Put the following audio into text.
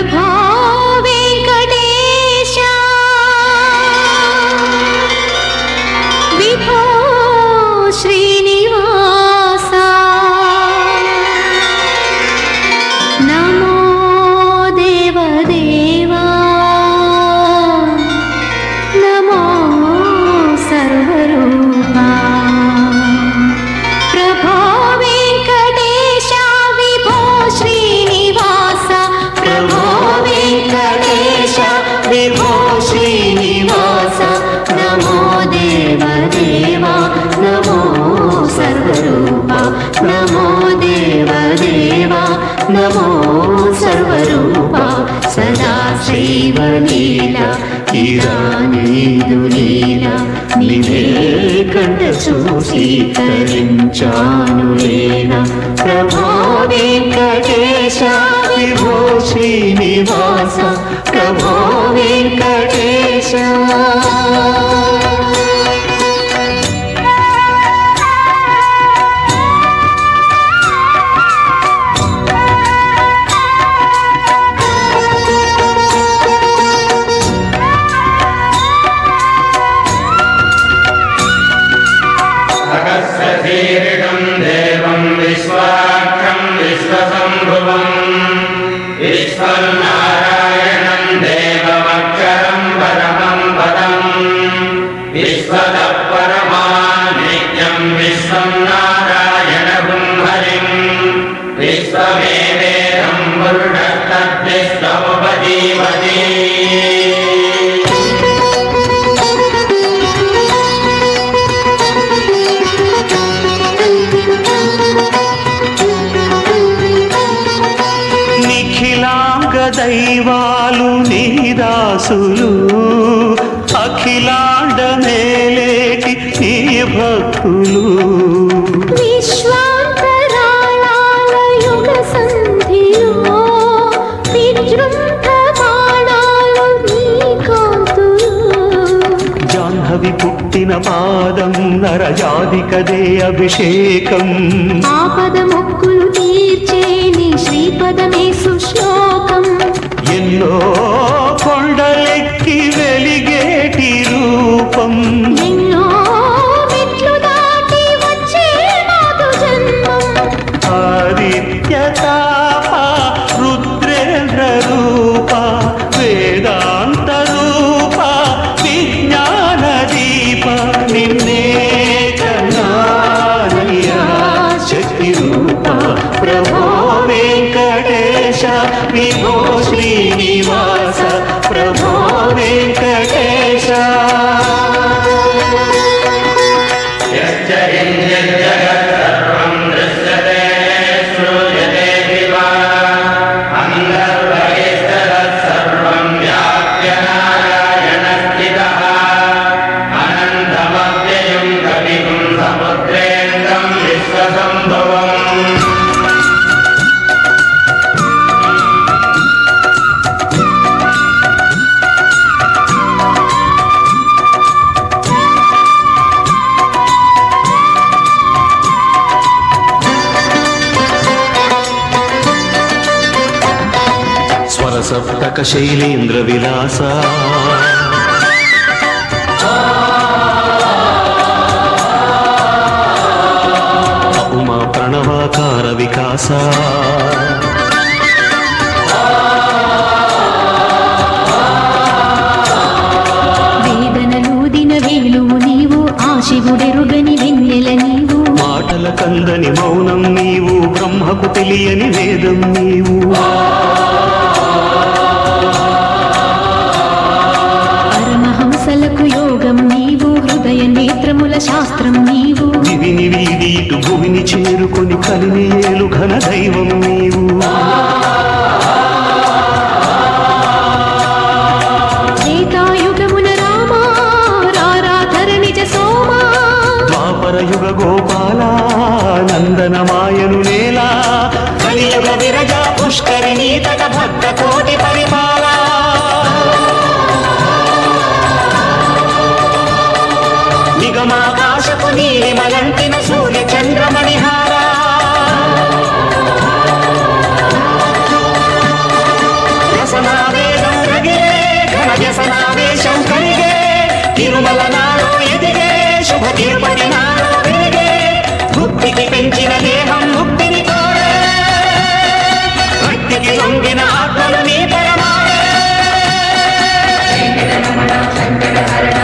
ప్రభో వెంకటేశ విభో శ్రీనివాస నమో దేవదేవా నమో సర్వరూపా ప్రభో వెంకటేశ విభో శ్రీనివాస ప్రభో వెంకటేశ విభో శ్రీనివాస నమో దేవదేవా నమో సర్వరూపా నమో దేవదేవా నమో సర్వరూపా సదా శైవలీల ఇరానీదు లీల నినే కంట చూసి తరించాను లీల ప్రభో వెంకటేశ విభో శ్రీనివాస ప్రభో వెంకటేశ देवं विश्वाख्यं विश्वसंभुवं विश्वनारायणं देवमक्षरं परमं पदं विश्वतः परमानित्यं विश्वं नारायणं हरिं विश्वमेवेदं पुरुषस्तद्विश्वमुपजीवति దైవాలు నీదాసులు అఖిలాండ మేలేటి నీ భక్తులు విశ్వాంతరాళాల యుగ సంధిలో విజృంభమాణాలు నీ కాంతులు జాహ్నవి పుట్టిన పాదం నరజాదికదే అభిషేకం ఆపద మొక్కులు తీర్చే నీ శ్రీపదమే సుశ్లోకం ఎన్నో కొండలెక్కి వెలిగేటి రూపం ఎన్నో మెట్లు దాటి వచ్చే మాతు జన్మం ఆదిత్యతాప రుద్రేంద్ర రూప వేదాంత రూప విజ్ఞాన దీప నిన్నే కన్నానయ్యా శక్తి రూప ప్రభో వెంకటేశ విభో శ్రీనివాస ప్రభో వెంకటేశ यच्चरिञ्जगत्सर्वं दृश्यते श्रूयते दिवा अन्तर्बहिस्तत्सर्वं व्याप्य नारायणस्थितः अनन्तमव्ययं कविं समुद्रेन्द्रं विश्वसंभवम् స్వరసప్తక శైలేంద్ర విలాస ఉమా ప్రణవాకార వికాస వేదనలూదిన వేలువు నీవు ఆశివుడెరుగని వెన్నెల నీవు మాటల కందని మౌనం నీవు బ్రహ్మకు తెలియని వేదం నీవు పరమహంసలకు యోగం నీవు హృదయ నేత్రముల శాస్త్రం నీవు దివిని వీడి ఇటు భూమిని చేరుకొని కలిని ఏలు ఘన దైవం నీవు త్రేతాయుగమున రామా రారాధర నిజ సోమా ద్వాపరయుగ గోపాల నందనమాయను నేలా కలియుగ విరజ పుష్కరిణీ తట భక్త కోటి పరిపాల నిగమాకాశపు నీలిమలంటిన సూర్య లొంగిన ఆత్మలు నీ పరమాయే. శంకర